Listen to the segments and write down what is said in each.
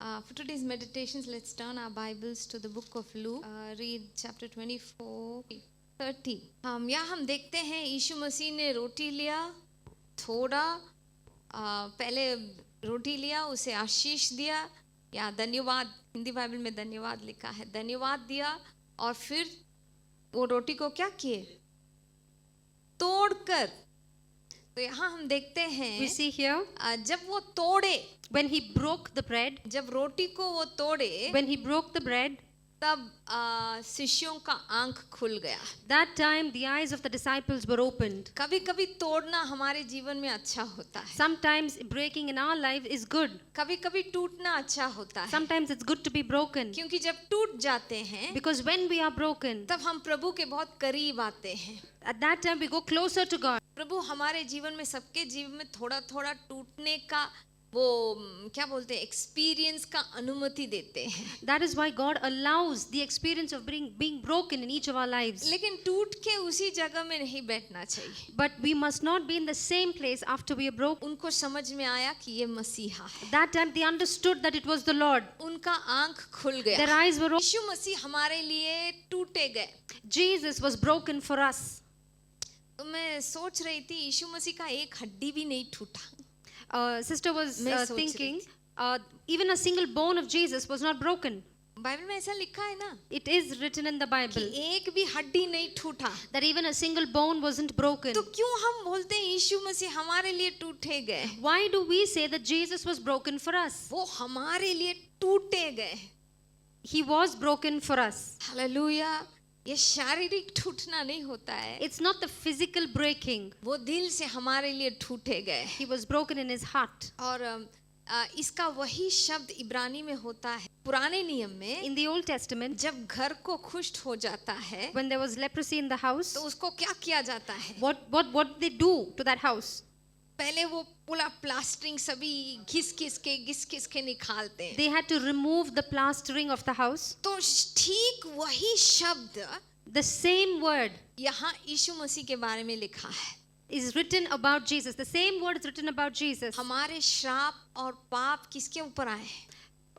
For today's meditations, let's turn our Bibles to the book of Luke. Read chapter 24, 30. हम देखते हैं यीशु मसीह ने रोटी लिया, थोड़ा पहले रोटी लिया, उसे आशीष दिया या धन्यवाद, हिंदी बाइबल में धन्यवाद लिखा है, धन्यवाद दिया और फिर वो रोटी को क्या किए, तोड़कर. तो यहाँ हम देखते हैं We see here जब वो तोड़े, when he broke the bread, जब रोटी को वो तोड़े, when he broke the bread, तब शिष्यों का आंख खुल गया. that time the eyes of the disciples were opened. कभी कभी तोड़ना हमारे जीवन में अच्छा होता है, Sometimes breaking in our life is good. कभी कभी टूटना अच्छा होता है, Sometimes it's good to be broken. क्योंकि जब टूट जाते हैं Because when we are broken, तब हम प्रभु के बहुत करीब आते हैं. at that time we go closer to God. प्रभु हमारे जीवन में, सबके जीवन में थोड़ा थोड़ा टूटने का वो क्या बोलते हैं, एक्सपीरियंस का अनुमति देते हैं. That is why God allows the experience of being broken in each of our lives. लेकिन टूट के उसी जगह में नहीं बैठना चाहिए. But we must not be in the same place after we are broken. उनको समझ में आया कि ये मसीहा है. That time they understood that it was the Lord. उनका आंख खुल गया. Their eyes were open. यीशु मसीह हमारे लिए टूटे गए. Jesus was broken for us. तो मैं सोच रही थी, यीशु मसीह का एक हड्डी भी नहीं टूटा. Sister was मैं सोच thinking, even a single bone of Jesus was not broken. Bible में ऐसा लिखा है ना It is written in the कि Bible एक भी हड्डी नहीं टूटा. that even a single bone wasn't broken. तो क्यों हम बोलते हैं यीशु मसीह हमारे लिए टूटे गए? Why do we say that Jesus was broken for us? वो हमारे लिए टूटे गए. He was broken for us. Hallelujah. ये शारीरिक टूटना नहीं होता है, It's not the physical breaking. वो दिल से हमारे लिए टूटे गए. He was broken in his heart. और इसका वही शब्द इब्रानी में होता है. पुराने नियम में In the Old Testament, जब घर को कुष्ठ हो जाता है when there was leprosy in the house, तो उसको क्या किया जाता है? what did they do to that house? पहले वो पूरा प्लास्टरिंग सभी घिस घिस के निकालते हैं. They had to remove the plastering of the house. तो ठीक वही शब्द The same word यहाँ यीशु मसीह के बारे में लिखा है. is written about Jesus. The same word is written about Jesus. हमारे श्राप और पाप किसके ऊपर आए?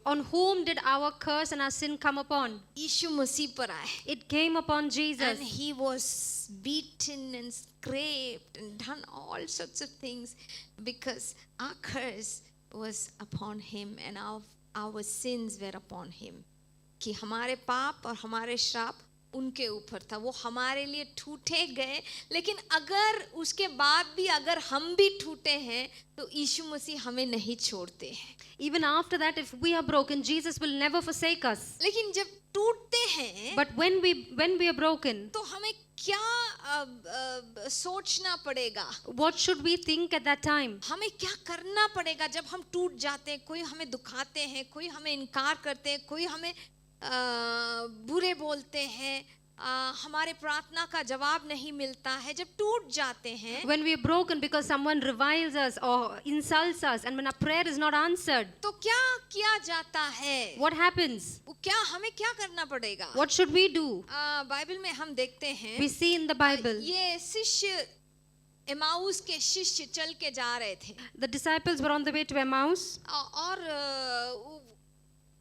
On whom did our curse and our sin come upon? यीशु मसीह पर आए. It came upon Jesus. And he was beaten and scraped and done all sorts of things because our curse was upon him and our sins were upon him. कि हमारे पाप और हमारे श्राप उनके ऊपर था. वो हमारे लिए टूटे गए. लेकिन अगर उसके बाद भी अगर हम भी टूटे हैं तो यीशु मसीह हमें नहीं छोड़ते हैं. Even after that, if we are broken, Jesus will never forsake us. लेकिन जब टूटते हैं But when we are broken, तो हमें क्या सोचना पड़ेगा? what should we think at that time? हमें क्या करना पड़ेगा जब हम टूट जाते हैं? कोई हमें दुखाते हैं, कोई हमें इनकार करते हैं, कोई हमें बुरे बोलते हैं, हमारे प्रार्थना का जवाब नहीं मिलता है. जब टूट जाते हैं When we are broken because someone reviles us or insults us, and when our prayer is not answered, तो क्या किया जाता है? what happens? वो क्या हमें क्या करना पड़ेगा? What should we do? Bible में हम देखते हैं We see in the Bible, ये शिष्य एमाउस के शिष्य चल के जा रहे थे the disciples were on the way to Emmaus, और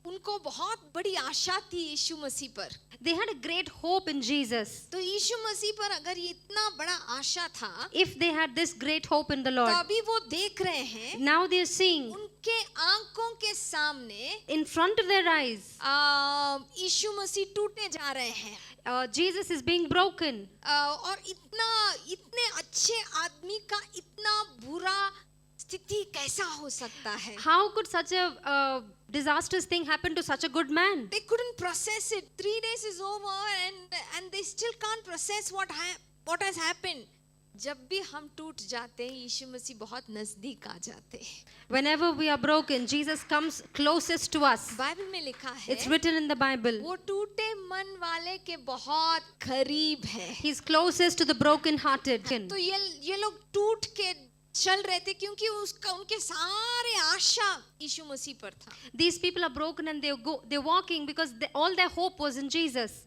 उनको बहुत बड़ी आशा थी यीशु मसीह पर. they had a great hope in Jesus. तो यीशु मसीह पर अगर ये इतना बड़ा आशा था, If they had this great hope in the Lord, तो अभी वो देख रहे हैं now they are seeing उनके आंखों के सामने in front of their eyes, यीशु मसीह टूटने जा रहे हैं. Jesus is being broken. और इतने अच्छे आदमी का इतना बुरा स्थिति कैसा हो सकता है? How could such a disastrous thing happen to such a good man? They couldn't process it. 3 days is over and they still can't process what has happened. जब भी हम टूट जाते हैं यीशु मसीह बहुत नजदीक आ जाते हैं. Whenever we are broken, Jesus comes closest to us. Bible में लिखा है It's written in the Bible. वो टूटे मन वाले के बहुत करीब है. He's closest to the broken-hearted. तो ये लोग टूट के चल रहे थे क्योंकि उनके सारे आशा यीशु मसीह पर था. These people are broken and they're walking because all their hope was in Jesus.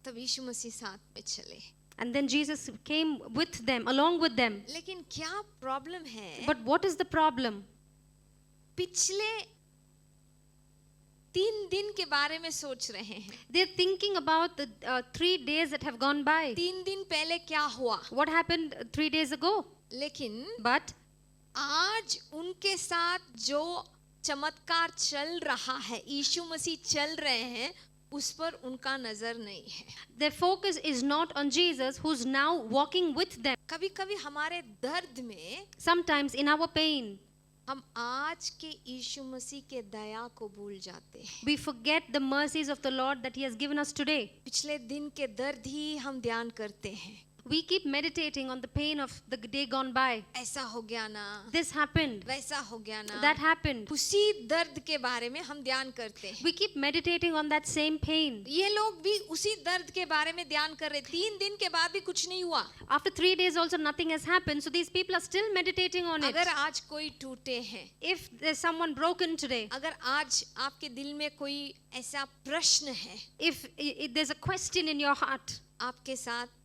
तब यीशु मसीह साथ में चले. And then Jesus came with them, along with them. लेकिन क्या प्रॉब्लम है? But what is the problem? पिछले 3 दिन के बारे में सोच रहे हैं। They're thinking about the 3 days that have gone by. 3 दिन पहले क्या हुआ, What happened 3 days ago? लेकिन But आज उनके साथ जो चमत्कार चल रहा है, यीशु मसीह चल रहे हैं, उस पर उनका नजर नहीं है। their focus is not on Jesus, who's now walking with them. कभी कभी हमारे दर्द में Sometimes in our pain, हम आज के यीशु मसीह के दया को भूल जाते हैं। we forget the mercies of the Lord that He has given us today. पिछले दिन के दर्द ही हम ध्यान करते हैं। We keep meditating on the pain of the day gone by. ऐसा हो गया ना, This happened, वैसा हो गया ना, that happened. उसी दर्द के बारे में हम ध्यान करते हैं। We keep meditating on that same pain. ये लोग भी उसी दर्द के बारे में ध्यान कर रहे। 3 दिन के बाद भी कुछ नहीं हुआ। After 3 days also nothing has happened, so these people are still meditating on it. अगर आज कोई टूटे हैं, If there's someone broken today, अगर आज आपके दिल में कोई ऐसा प्रश्न है, if there's a question in your heart, आपके साथ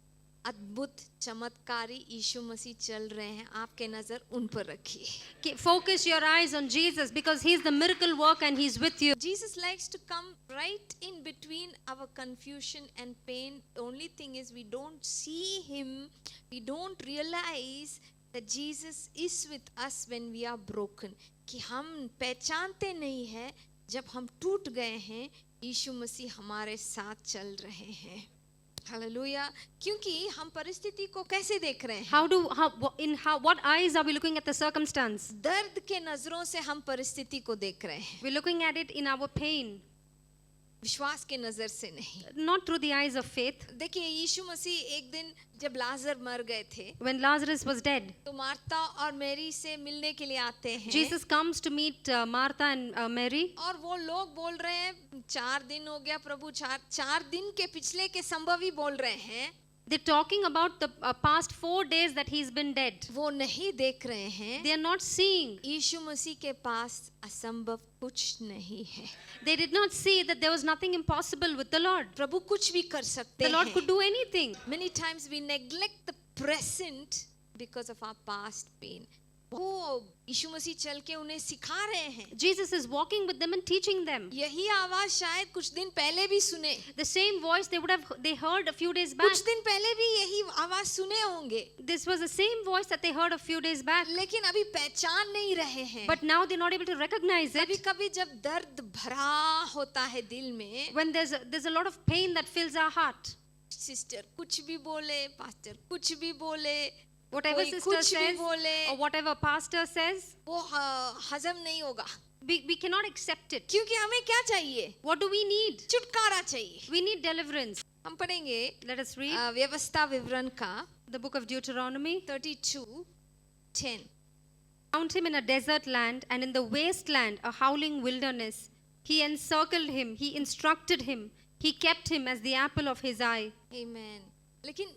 अद्भुत चमत्कारी यीशु मसीह चल रहे हैं, आपके नजर उन पर रखिए। focus your eyes on Jesus, because He's the miracle worker and He's with you. Jesus likes to come right in between our confusion and pain. The only thing is we don't see Him, we don't realize that Jesus is with us when we are broken. कि हम पहचानते नहीं है जब हम टूट गए हैं, यीशु मसीह हमारे साथ चल रहे हैं। हालेलुया। क्योंकि हम परिस्थिति को कैसे देख रहे हैं? What eyes are we looking at the circumstance? दर्द के नजरों से हम परिस्थिति को देख रहे हैं, We're looking at it in our pain, विश्वास के नजर से नहीं। not through the eyes of faith. देखिए, यीशु मसीह एक दिन जब लाजर मर गए थे, When Lazarus was dead, तो मार्था और मैरी से मिलने के लिए आते हैं। Jesus comes to meet Martha and Mary, और वो लोग बोल रहे हैं 4 दिन हो गया प्रभु, 4 दिन के पिछले के संभव ही बोल रहे हैं। they're talking about the past 4 days that He's been dead. वो नहीं देख रहे हैं They are not seeing. यीशु मसीह के पास असंभव कुछ नहीं है। They did not see that there was nothing impossible with the Lord. प्रभु कुछ भी कर सकते The Lord हैं। could do anything. Many times we neglect the present because of our past pain. वो यीशु मसीह चल के उन्हें सिखा रहे हैं। Jesus is walking with them and teaching them. यही आवाज शायद कुछ दिन पहले भी सुने, The same voice they heard a few days back. कुछ दिन पहले भी यही आवाज सुने होंगे, This was the same voice that they heard a few days back. लेकिन अभी पहचान नहीं रहे हैं। But now they're not able to recognize कभी it. कभी जब दर्द भरा होता है दिल में, When there's a lot of pain that fills our heart. Sister कुछ भी बोले, पास्टर कुछ भी बोले, Whatever कोई sister कुछ भी says बोले, or whatever pastor says, वो हजम नहीं होगा। we cannot accept it. क्योंकि हमें क्या चाहिए? What do we need? छुटकारा चाहिए। We need deliverance. हम पढ़ेंगे Let us read व्यवस्था विवरण का the book of Deuteronomy. 32:10। Found him in a desert land and in the wasteland a howling wilderness. He encircled him, he instructed him, he kept him as the apple of his eye. Amen। लेकिन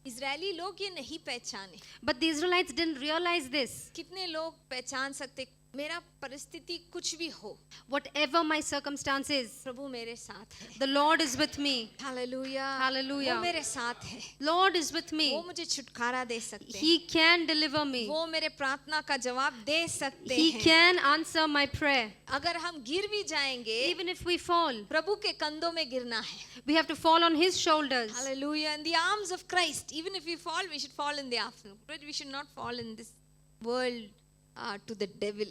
Israeli लोग ये नहीं पहचाने। But the Israelites didn't realize this. कितने लोग पहचान सकते मेरा परिस्थिति कुछ भी हो, Whatever my circumstance is, प्रभु मेरे साथ है। the Lord is with me. Hallelujah, Hallelujah. वो मेरे साथ है, Lord is with वो me. मुझे छुटकारा दे सकते हैं, He can deliver me. वो मेरे प्रार्थना का जवाब दे सकते He हैं। can answer my prayer. अगर हम गिर भी जाएंगे, Even if we fall, प्रभु के कंधों में गिरना है। we have to fall on His shoulders. Hallelujah. In the arms of Christ. Even if we fall, we should fall in the afternoon. But we should not fall in this world to the devil.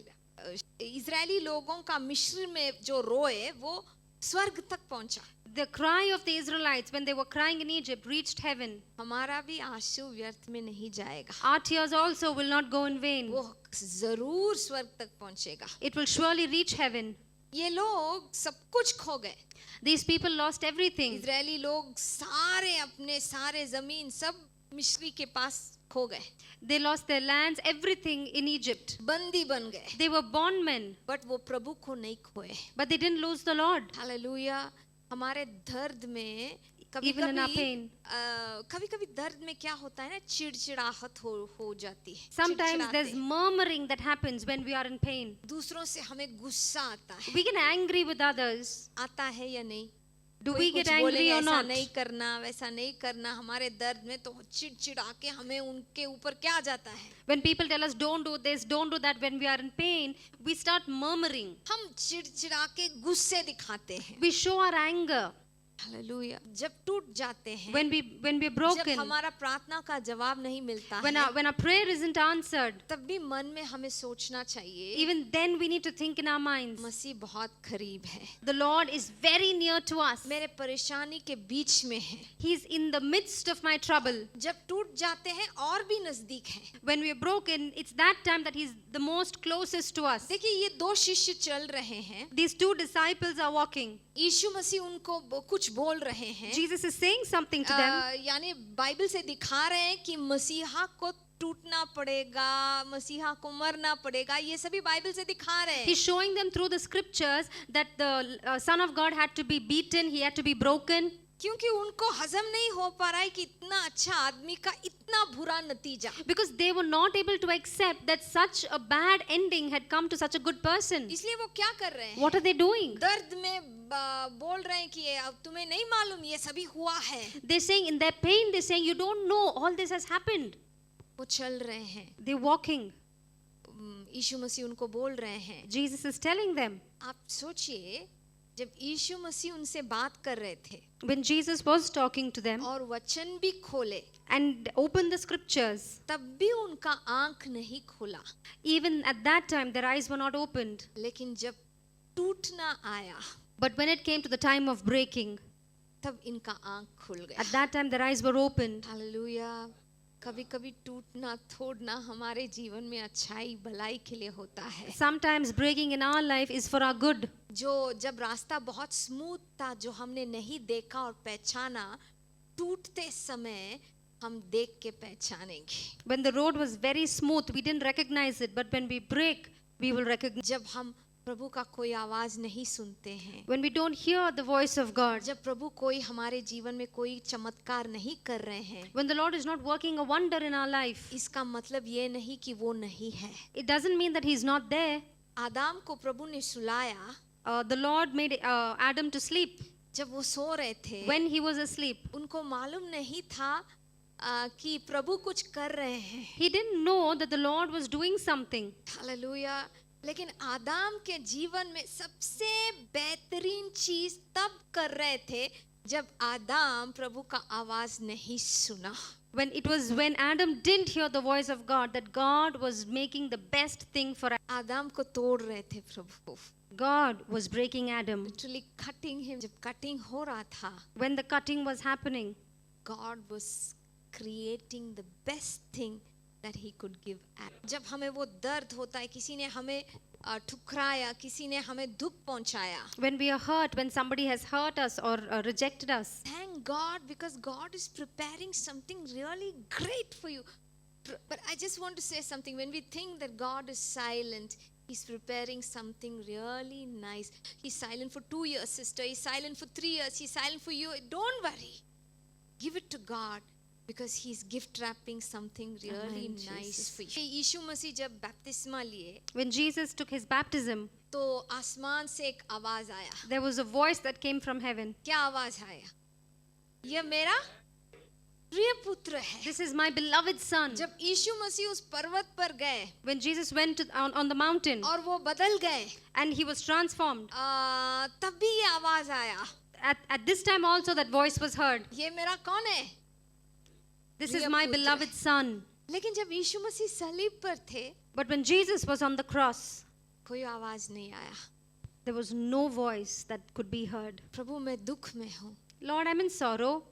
Israeli लोगों का मिस्र में जो रोए वो स्वर्ग तक पहुंचा। The cry of the Israelites when they were crying in Egypt reached heaven. हमारा भी आंसू व्यर्थ में नहीं जाएगा, Our tears also will not go in vain. वो जरूर स्वर्ग तक पहुंचेगा। It will surely reach heaven. ये लोग सब कुछ खो गए। These people lost everything. Israeli लोग सारे अपने सारे जमीन सब मिस्री के पास खो गए, They lost their lands, everything in Egypt. बंदी बन गए, They were bondmen, बट वो प्रभु को नहीं खोए। but they didn't lose the Lord. Hallelujah. हमारे दर्द में कभी Even in our pain. कभी दर्द में क्या होता है ना, चिड़चिड़ाहट हो जाती है। Sometimes चिड़चिड़ाते there's हैं। murmuring that happens when we are in pain. दूसरों से हमें गुस्सा आता है, We get angry with others. आता है या नहीं? Do कोई we get कुछ angry बोलेंगे or ऐसा not? नहीं करना, वैसा नहीं करना, हमारे दर्द में तो चिड़चिड़ा के हमें उनके ऊपर क्या जाता है, When people tell us don't do this, don't do that, when we are in pain, we start murmuring. हम चिड़चिड़ा के गुस्से दिखाते हैं. We show our anger. Hallelujah. जब टूट जाते हैं, When we're जब broken, हमारा प्रार्थना का जवाब नहीं मिलता when है, our prayer isn't answered, तब भी मन में हमें सोचना चाहिए, even then we need to think in our minds, मसीह बहुत करीब है, the Lord is very near to us. मेरे परेशानी के बीच में है. He's in the midst of my trouble. जब टूट जाते हैं और भी नजदीक है. When we're broken, it's that time that He's the most closest to us. देखिए ये दो शिष्य चल रहे हैं, These two disciples are walking. यीशु मसीह उनको कुछ बोल रहे हैं. Jesus is saying something to them. यानी बाइबल से दिखा रहे हैं कि मसीहा को टूटना पड़ेगा, मसीहा को मरना पड़ेगा, ये सभी बाइबल से दिखा रहे हैं. He's showing them through the scriptures that the Son of God had to be beaten, He had to be broken. क्योंकि उनको हजम नहीं हो पा रहा है कि इतना अच्छा आदमी का इतना बुरा नतीजा. Because they were not able to accept that such a bad ending had come to such a good person. इसलिए वो क्या कर रहे हैं? What are they doing? दर्द में बोल रहे हैं कि अब तुम्हें नहीं मालूम ये सभी हुआ है. They're saying in their pain, they're saying, you don't know, all this has happened. वो चल रहे हैं. They're walking. यीशु मसीह उनको बोल रहे हैं. Jesus is telling them. आप सोचिए जब यीशु मसीह उनसे बात कर रहे थे When Jesus was talking to them और वचन भी खोले, and opened the scriptures, तब भी उनका आंख नहीं खुला. even at that time their eyes were not opened. लेकिन जब टूटना आया, But when it came to the time of breaking, तब इनका आंख खुल गया. at that time their eyes were opened. Hallelujah. कभी-कभी टूटना तोड़ना हमारे जीवन में अच्छाई भलाई के लिए होता है. Sometimes breaking in our life is for our good. जो जब रास्ता बहुत स्मूथ था, जो हमने नहीं देखा और पहचाना, टूटते समय हम देख के पहचानेंगे. When the road was very smooth, we didn't recognize it, but when we break, we will recognize. जब हम प्रभु का कोई आवाज नहीं सुनते हैं, When we don't hear the voice of God, जब प्रभु कोई हमारे जीवन में कोई चमत्कार नहीं कर रहे हैं, when the Lord is not working a wonder in our life, इसका मतलब ये नहीं कि वो नहीं है. it doesn't mean that He's not there. आदाम को प्रभु ने सुलाया The Lord made Adam to sleep. जब वो सो रहे थे. When he was asleep, उनको मालूम नहीं था कि प्रभु कुछ कर रहे हैं. he didn't know that the Lord was doing something. Hallelujah. लेकिन आदाम के जीवन में सबसे बेहतरीन चीज तब कर रहे थे जब आदाम प्रभु का आवाज नहीं सुना. When Adam didn't hear the voice of God, that God was making the best thing for Adam. आदाम को तोड़ रहे थे प्रभु. God was breaking Adam. Literally cutting him. जब कटिंग हो रहा था, When the cutting was happening, God was creating the best thing that he could give Adam. जब हमें वो दर्द होता है, किसी ने हमें ठुकराया, किसी ने हमें दुख पहुंचाया, when we are hurt, when somebody has hurt us or rejected us, thank God, because God is preparing something really great for you. But I just want to say something. When we think that God is silent, He's preparing something really nice. He's silent for 2 years, sister. He's silent for 3 years. He's silent for you. Don't worry. Give it to God, because He's gift wrapping something really Amen, nice Jesus. for you. यीशु मसीह जब बपतिस्मा लिए, when Jesus took his baptism, तो आसमान से एक आवाज आया. there was a voice that came from heaven. क्या आवाज आया? ये मेरा प्रिय पुत्र है. This is my beloved son. जब यीशु मसीह उस पर्वत पर गए When Jesus went on the mountain और वो बदल गए, and he was transformed, तब भी ये आवाज आया. at this time also that voice was heard. ये मेरा कौन है? This प्रिय is my पुत्र beloved है. son. लेकिन जब यीशु मसीह सलीब पर थे, But when Jesus was on the cross, कोई आवाज नहीं आया. there was no voice that could be heard. प्रभु मैं दुख में हूँ, Lord, I'm in sorrow.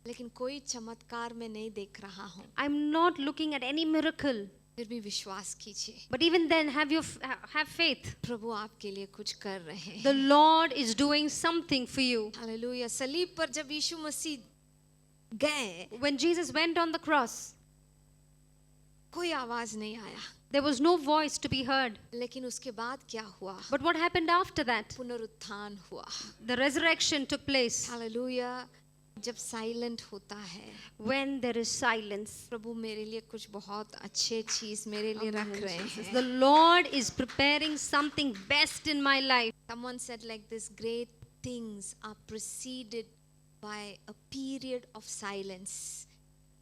लेकिन कोई चमत्कार मैं नहीं देख रहा हूँ. I'm not looking at any miracle. फिर भी विश्वास कीजिए, But even then, have faith. प्रभु आपके लिए कुछ कर रहे हैं. The Lord is doing something for you. Hallelujah. सलीब पर जब यीशु मसीह गए, When Jesus went on the cross, कोई आवाज नहीं आया. there was no voice to be heard. लेकिन उसके बाद क्या हुआ? But what happened after that? पुनरुत्थान हुआ. The resurrection took place. Hallelujah. जब साइलेंट होता है, When there is silence, प्रभु मेरे लिए कुछ बहुत अच्छे चीज मेरे लिए रख रहे हैं. the Lord is preparing something best in my life. Someone said like this, great things are preceded by a period of silence.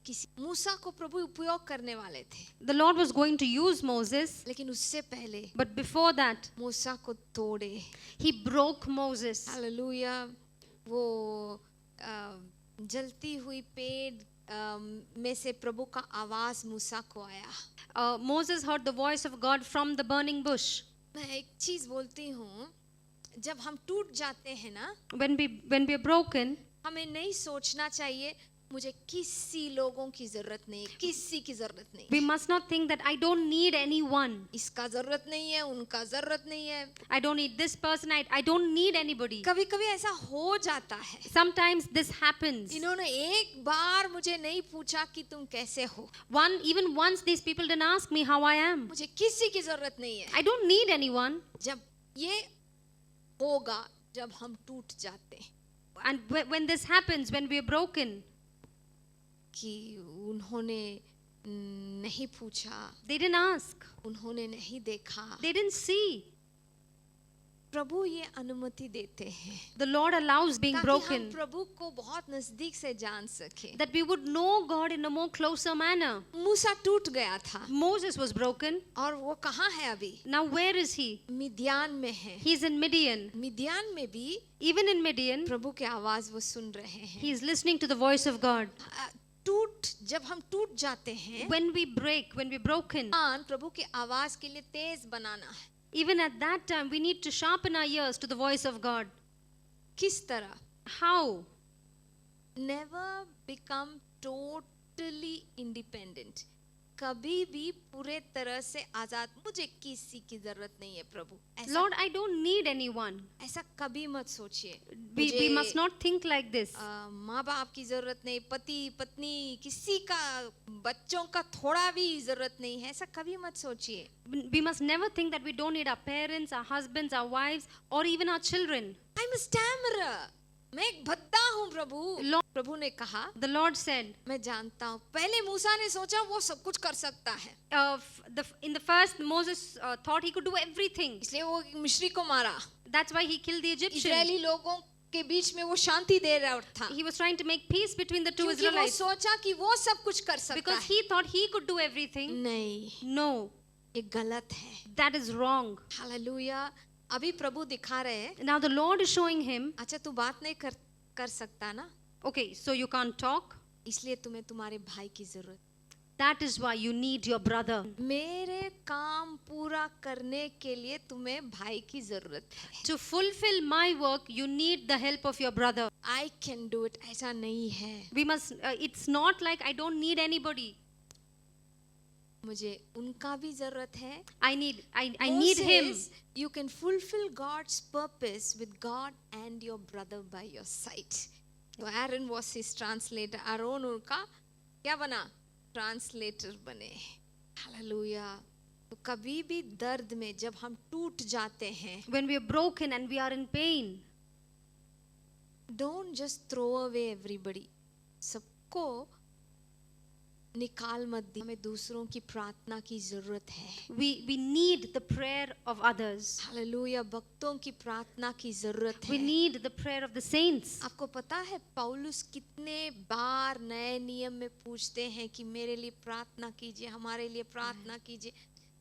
किसी मूसा को प्रभु उपयोग करने वाले थे, The Lord was going to use Moses, लेकिन उससे पहले but before that, मूसा को तोड़े. he broke Moses. हालेलुया. वो जलती हुई पेड़ में से प्रभु का आवाज मूसा को आया. Moses heard the voice of God from the burning bush. मैं एक चीज बोलती हूँ, जब हम टूट जाते हैं ना, When we are broken, हमें नहीं सोचना चाहिए मुझे किसी लोगों की जरूरत नहीं, किसी की जरूरत नहीं, we must not think that I don't need anyone. इसका जरूरत नहीं है, उनका जरूरत नहीं है. I don't need this person. I don't need anybody. कभी कभी ऐसा हो जाता है. Sometimes this happens. इन्होंने एक बार मुझे नहीं पूछा कि तुम कैसे हो. Even once these people didn't ask me how I am. मुझे किसी की जरूरत नहीं है. I don't need anyone. जब ये होगा, जब हम टूट जाते हैं, And when this happens, when we are broken, कि उन्होंने नहीं पूछा, they didn't ask. उन्होंने नहीं देखा, They didn't see. प्रभु ये अनुमति देते हैं The Lord allows being ताकि हम broken, प्रभु को बहुत नजदीक से जान सके. that we would know God in a more closer manner. मूसा टूट गया था, Moses was broken. और वो कहाँ है अभी? Now where is he? मिद्यान में है. He's in Midian. मिद्यान में भी Even in Midian, प्रभु की आवाज वो सुन रहे हैं. he's listening to the voice of God. जब हम टूट जाते हैं, When we break, when we're broken, प्रभु की आवाज के लिए तेज बनाना है. even at that time, we need to sharpen our ears to the voice of God. किस तरह? How? Never become totally independent. कभी भी पूरे तरह से आजाद, मुझे किसी की जरूरत नहीं है प्रभु, ऐसा Lord, I don't need anyone. ऐसा कभी मत सोचिए. We must not think like this. माँ बाप की जरूरत नहीं, पति पत्नी किसी का, बच्चों का थोड़ा भी जरूरत नहीं है, ऐसा कभी मत सोचिए. We must never think that we don't need our parents, our husbands, our wives, or even our children. I'm a stammerer. मैं एक भद्दा हूँ प्रभु. Lord, प्रभु ने कहा, the Lord said, मैं जानता हूँ. पहले मूसा ने सोचा वो सब कुछ कर सकता है, in the first, Moses thought he could do everything. इसलिए वो मिस्री को मारा. That's why he killed the Egyptian. Israeli लोगों के बीच में वो शांति दे रहा था, He was trying to make peace between the two क्योंकि वो Israelites सोचा कि वो सब कुछ कर सकता because है. he thought he could do everything. नहीं, No, ये गलत है. that is wrong. हालेलुया. अभी प्रभु दिखा रहे हैं, Now the Lord is showing him, अच्छा तू बात नहीं कर सकता ना, okay, so you can't talk. इसलिए तुम्हें तुम्हारे भाई की जरूरत. That is why you need your brother. मेरे काम पूरा करने के लिए तुम्हें भाई की जरूरत है. To fulfill my work, you need the help of your brother. I can do it. ऐसा नहीं है. We must, it's not like I don't need anybody. मुझे उनका भी जरूरत है. I need Moses, him. You can fulfill God's purpose with God and your brother by your side. So Aaron was his translator. Aaron उनका क्या बना? Translator बने. Hallelujah. तो कभी भी दर्द में जब हम टूट जाते हैं, When we are broken and we are in pain, don't just throw away everybody. सबको निकाल मत दी. हमें दूसरों की प्रार्थना की जरूरत है. we need the prayer of others. Hallelujah. भक्तों की प्रार्थना की जरूरत We है. need the prayer of the saints. आपको पता है पौलुस कितने बार नए नियम में पूछते हैं कि मेरे लिए प्रार्थना कीजिए, हमारे लिए प्रार्थना कीजिए.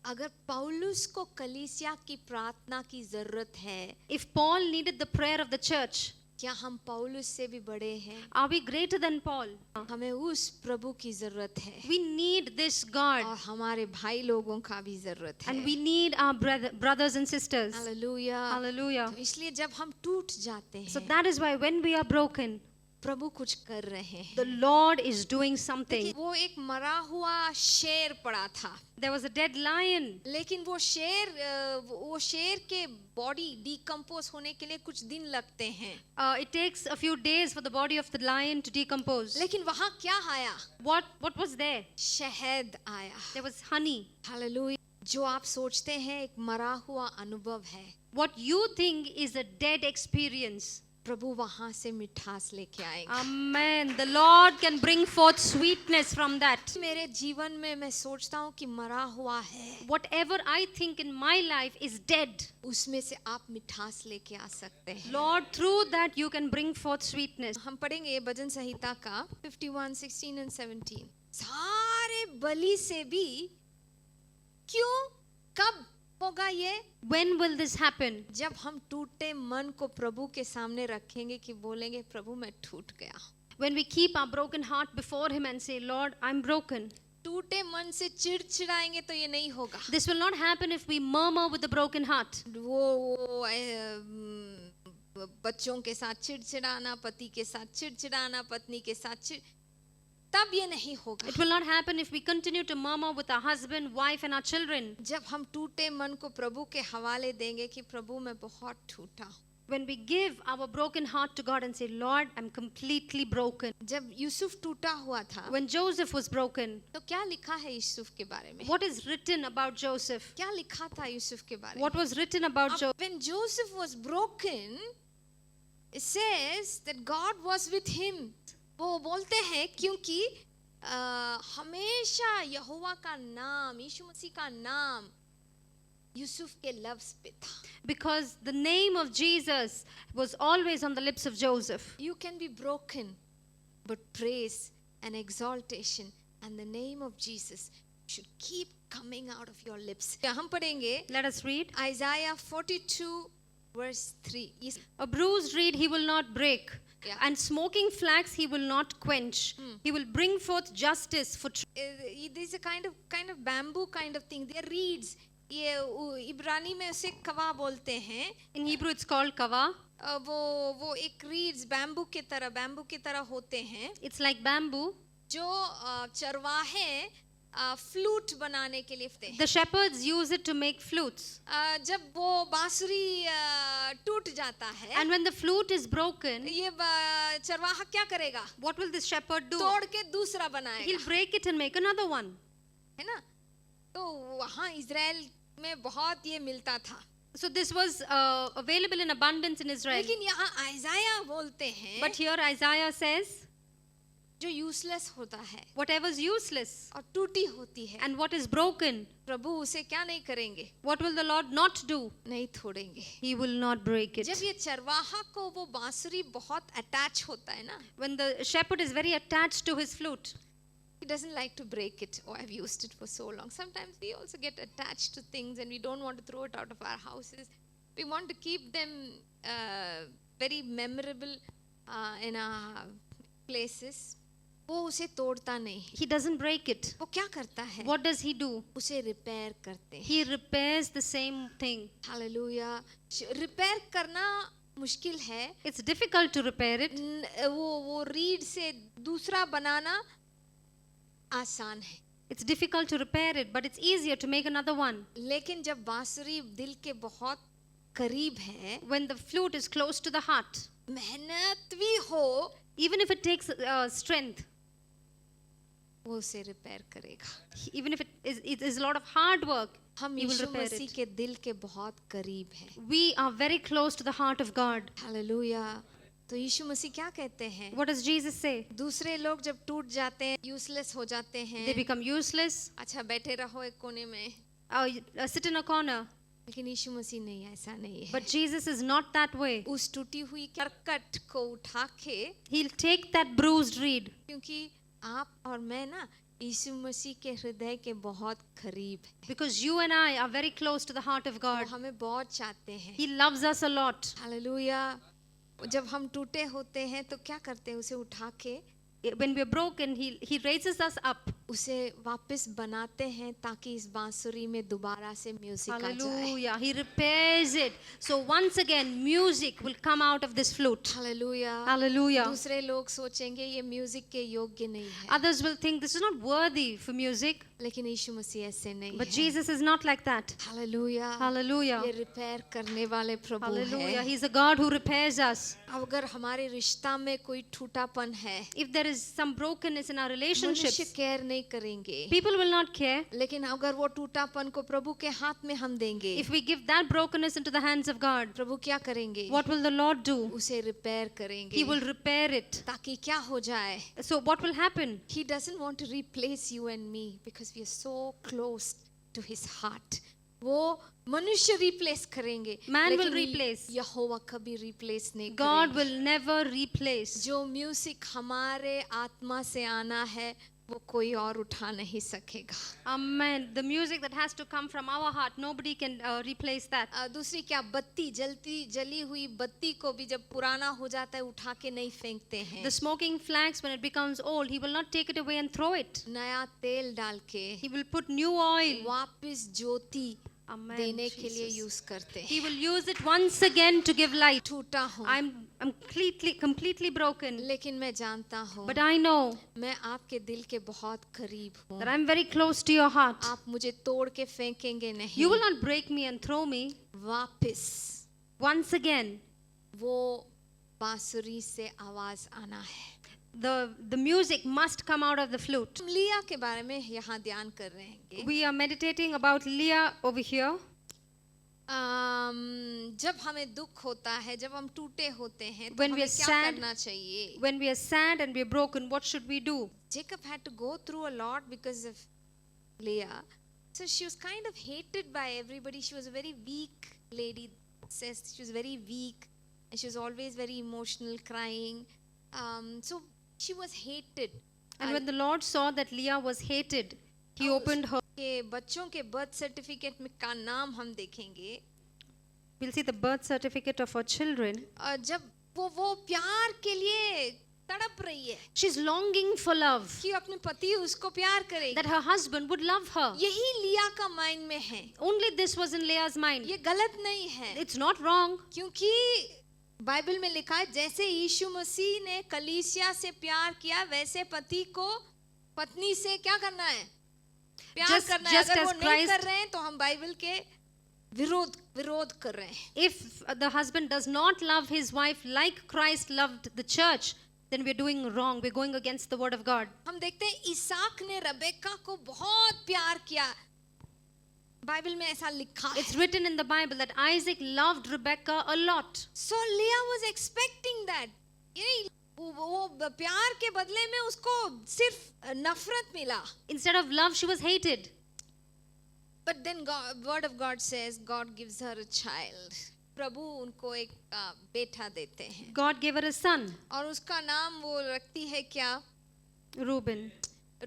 अगर पौलुस को कलीसिया की प्रार्थना की जरूरत है, If Paul needed the prayer of the church, क्या हम पौलुस से भी बड़े हैं? are we greater than Paul? हमें उस प्रभु की जरूरत है, We need this God, और हमारे भाई लोगों का भी जरूरत है. and we need our brothers and sisters. Hallelujah. Hallelujah. तो इसलिए जब हम टूट जाते So हैं, that is why when we are broken, प्रभु कुछ कर रहे हैं. the Lord is doing देखिए, something. वो एक मरा हुआ शेर पड़ा था, There was a dead lion, लेकिन वो शेर के बॉडी डिकम्पोज होने के लिए कुछ दिन लगते हैं. it takes a few days for the body of the lion to decompose. लेकिन वहाँ क्या आया? What was there? शहद आया. There was honey. हालेलुया. जो आप सोचते हैं एक मरा हुआ अनुभव है, What you think is a dead experience, प्रभु वहां से मिठास लेके आएंगे। Amen. The Lord can bring forth sweetness from that. मेरे जीवन में मैं सोचता हूँ कि मरा हुआ है, Whatever I think in my life is dead. उसमें से आप मिठास लेके आ सकते हैं। Lord, through that you can bring forth sweetness. हम पढ़ेंगे भजन संहिता का 51, 16 and 17। सारे बलि से भी क्यों, कब होगा ये? When will this happen? जब हम टूटे मन को प्रभु के सामने रखेंगे कि बोलेंगे प्रभु मैं टूट गया। When we keep our broken heart before Him and say, Lord, I'm broken. टूटे मन से चिड़चिड़ाएंगे तो ये नहीं होगा। This will not happen if we murmur with a broken heart. वो बच्चों के साथ चिड़चिड़ाना, पति के साथ चिड़चिड़ाना, पत्नी के साथ तब ये नहीं होगा। It will not happen if we continue to murmur with our husband, wife and our children. जब हम टूटे मन को प्रभु के हवाले देंगे कि प्रभु मैं बहुत टूटा हूँ। When we give our broken heart to God and say, Lord, I'm completely broken. जब यूसुफ टूटा हुआ था, When Joseph was broken, तो क्या लिखा है यूसुफ के बारे में? what is written about Joseph? क्या लिखा था यूसुफ के बारे में? What was written about Joseph? When Joseph was broken, it says that God was with him. वो बोलते हैं क्योंकि हमेशा यहोवा का नाम, यीशु मसीह का नाम यूसुफ के लफ्ज पे था। Because the name of Jesus was always on the lips of Joseph. You can be broken, but praise and exaltation and the name of Jesus should keep coming out of your lips. हम पढ़ेंगे Let us read. Isaiah 42 verse 3. A bruised reed he will not break, Yeah. and smoking flax he will not quench. He will bring forth justice for truth. This is a kind of bamboo kind of thing. They are reeds. ये इब्रानी में उसे कवा बोलते हैं। In Hebrew it's called kava. वो एक reeds bamboo की तरह होते हैं। It's like bamboo. जो चरवाहे फ्लूट बनाने के लिए होते हैं। The shepherds use it to make flutes. जब वो बांसुरी टूट जाता है, And when the flute is broken, ये चरवाहा क्या करेगा? what will this shepherd do? तोड़ के दूसरा बनाएगा, He'll break it and make another one. है ना? तो वहाँ इजराइल में बहुत ये मिलता था। So this was available in abundance in Israel. लेकिन यहाँ आइज़ाया बोलते हैं, But here Isaiah says, जो यूजलेस होता है whatever is useless और टूटी होती है, and what is broken, प्रभु उसे क्या नहीं करेंगे? what will the Lord not do? नहीं तोड़ेंगे। He will not break it. जब ये चरवाहा को वो बांसुरी बहुत अटैच होता है ना, When the shepherd is very attached to his flute, he doesn't like to break it. Oh, I've used it for so long. Sometimes we also get attached to things and we don't want to throw it out of our houses. We want to keep them very memorable in our places. वो उसे तोड़ता नहीं। he doesn't break it. वो क्या करता है? What does he do? उसे repair करते हैं। He repairs the same thing. Hallelujah. Repair करना मुश्किल है। It's difficult to repair it. वो रीड से दूसरा बनाना आसान है। It's difficult to repair it, but it's easier to make another one. लेकिन जब बांसुरी दिल के बहुत करीब है, When the flute is close to the heart, मेहनत भी हो, even if it takes strength, वो उसे रिपेयर करेगा। even if it is a lot of hard work, हम He will Yeshu repair Masih it. के दिल के बहुत करीब हैं। We are very close to the heart of God. Hallelujah. तो यीशु मसीह क्या कहते हैं? What does Jesus say? दूसरे लोग जब टूट जाते हैं, यूजलेस हो जाते हैं, They become useless. अच्छा बैठे रहो एक कोने में, Sit in a corner. लेकिन यीशु मसीह नहीं, ऐसा नहीं है। But Jesus is not that way. उस टूटी हुई करकट को उठा के, He'll take that bruised reed. क्योंकि आप और मैं ना यीशु मसीह के हृदय के बहुत करीब हैं। Because you and I are very close to the heart of वो God. हमें बहुत चाहते हैं। He loves us a lot. Hallelujah. जब हम टूटे होते हैं तो क्या करते हैं? उसे उठा के When we're broken, He raises us up. उसे वापस बनाते हैं ताकि इस बांसुरी में दोबारा से म्यूजिक आ जाए। Hallelujah. He repairs it. So once again, music will come out of this flute. Hallelujah. Hallelujah. दूसरे लोग सोचेंगे ये म्यूजिक के योग्य नहीं है, Others will think this is not worthy for music. लेकिन यीशु मसीह ऐसे नहीं But है। Jesus is not like that. Hallelujah. Hallelujah. ये रिपेयर करने वाले प्रभु Hallelujah. है। He's a God who repairs us. अगर हमारे रिश्ता में कोई टूटापन है, If there is some brokenness in our मनुष्य relationships, केयर नहीं करेंगे, People will not care. लेकिन अगर वो टूटापन को प्रभु के हाथ में हम देंगे, If we give that brokenness into the hands of God, प्रभु क्या करेंगे? what will the Lord do? उसे रिपेयर करेंगे, He will repair it. ताकि क्या हो जाए? So what will happen? He doesn't want to replace you and me because we are so close to his heart. वो मनुष्य रिप्लेस करेंगे, Man will लेकिन replace. यहोवा कभी रिप्लेस नहीं God करेंगे. will never replace. जो म्यूजिक हमारे आत्मा से आना है वो कोई और उठा नहीं सकेगा. Amen. The music that has to come from our heart, nobody can replace that. दूसरी क्या, बत्ती जली हुई बत्ती को भी जब पुराना हो जाता है उठा के नहीं फेंकते हैं. The smoking flax, when it becomes old, He will not take it away and throw it. नया तेल डाल के He will put new oil. वापस ज्योति Amen. देने के लिए Jesus. यूज करते हैं. He will use it once again to give light. टूटा हूँ, I'm completely broken, लेकिन मैं जानता हूँ but I know मैं आपके दिल के बहुत करीब हूँ. that I'm very close to your heart. आप मुझे तोड़ के फेंकेंगे नहीं. You will not break me and throw me. वापस Once again, वो बांसुरी से आवाज आना है. the music must come out of the flute. हम लिया के बारे में यहाँ ध्यान कर रहे हैं. We are meditating about Leah over here. जब हमें दुख होता है, जब हम टूटे होते हैं, तो When we हमें are क्या sad, करना चाहिए? When we are sad and we are broken, what should we do? Jacob had to go through a lot because of Leah. So she was kind of hated by everybody. She was a very weak lady. It says she was very weak and she was always very emotional, crying. So she was hated. And when the Lord saw that Leah was hated, He opened her. के बच्चों के birth certificate में का नाम हम देखेंगे. We'll see the birth certificate of her children. जब वो प्यार के लिए तड़प रही है She's longing for love, कि अपने पति उसको प्यार करे. that her husband would love her. यही लिया का माइंड में है. Only this was in Leah's mind. ये गलत नहीं है, It's not wrong. क्योंकि बाइबल में लिखा है जैसे यीशु मसीह ने कलीसिया से प्यार किया वैसे पति को पत्नी से क्या करना है? प्यार करना है. अगर वो नहीं कर रहे हैं तो हम बाइबल के विरोध कर रहे हैं. If the husband does not love his wife like Christ loved the church, then we're doing wrong. We're going against the word of God. हम देखते हैं इसहाक ने रबेका को बहुत प्यार किया. बाइबल में ऐसा लिखा है. It's written in the Bible that Isaac loved Rebecca a lot. So Leah was expecting that. वो प्यार के बदले में उसको सिर्फ नफरत मिला. Instead of love, she was hated. But then word of God says God gives her a child. प्रभु उनको एक बेटा देते हैं. God gave her a son, और उसका नाम वो रखती है क्या? Reuben.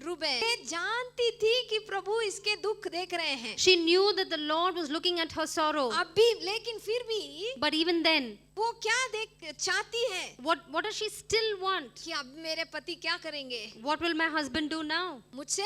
रूबेन. ये जानती थी कि प्रभु इसके दुख देख रहे हैं. She knew that the Lord was looking at her sorrow. अभी लेकिन फिर भी But even then, वो क्या चाहती है what does she still want? कि अब मेरे पति क्या करेंगे? What will my husband do now? मुझसे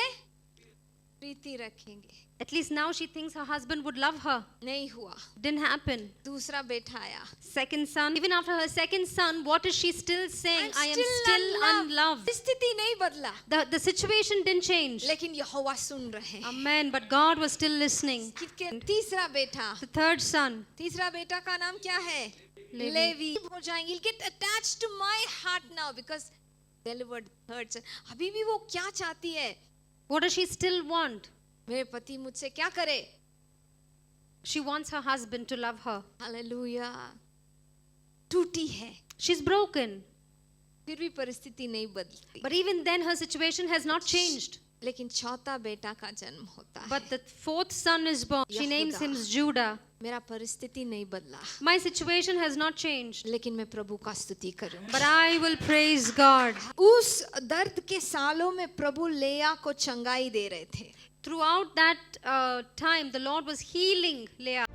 प्रीति रखेंगे. At least now she thinks her husband would love her. नहीं हुआ. Didn't happen. दूसरा बेटा आया. Second son. Even after her second son, what is she still saying? I am still unloved. स्थिति नहीं बदला. The situation didn't change. लेकिन यहोवा सुन रहे हैं. Amen. But God was still listening. तीसरा बेटा. The third son. तीसरा बेटा का नाम क्या है? Levi. लेवी. हो जाएंगे. He'll get attached to my heart now because delivered third son. अभी भी वो क्या चाहती है? What does she still want? मेरे पति मुझसे क्या करे? She wants her husband to love her. Hallelujah. टूटी है. She's broken. फिर भी परिस्थिति नहीं बदलती. But even then her situation has not changed. लेकिन चौथा बेटा का जन्म होता है. But the fourth son is born. She names him Judah. मेरा परिस्थिति नहीं बदला. My situation has not changed. लेकिन मैं प्रभु का स्तुति करूंगी. But I will praise God. उस दर्द के सालों में प्रभु लेया को चंगाई दे रहे थे. Throughout that time, the Lord was healing Leah.